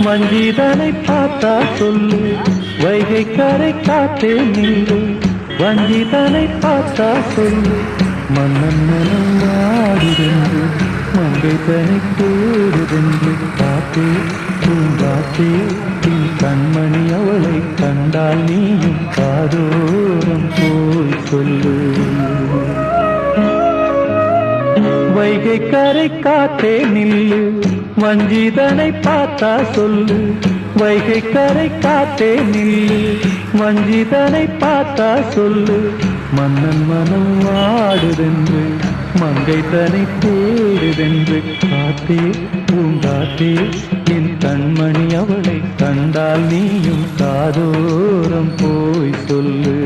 வஞ்சிதனை பார்த்தா சொல்லு, வைகை கரை காத்தே நில்லு. வஞ்சிதனை பார்த்தா சொல்லு, மன்னன் மனம் வாடுதென்று, மங்கை தனி கூடுதென்று. காத்தே பூங்காத்தே பின் கண்மணி அவளை கண்டால் நீயும் காதோரம் போய் சொல்லு. வைகை கரை காத்தே நில்லு, வஞ்சிதனை பார்த்தா சொல்லு. வைகை கரை காத்தே நில்லு, வஞ்சிதனை பார்த்தா சொல்லு. மன்னன் மனம் வாடுதென்று, மங்கை தனி தேடுதென்று. காத்தே பூங்காத்தே என் கண்மணி அவளை கண்டால் நீயும் காதோரம் போய் சொல்லு.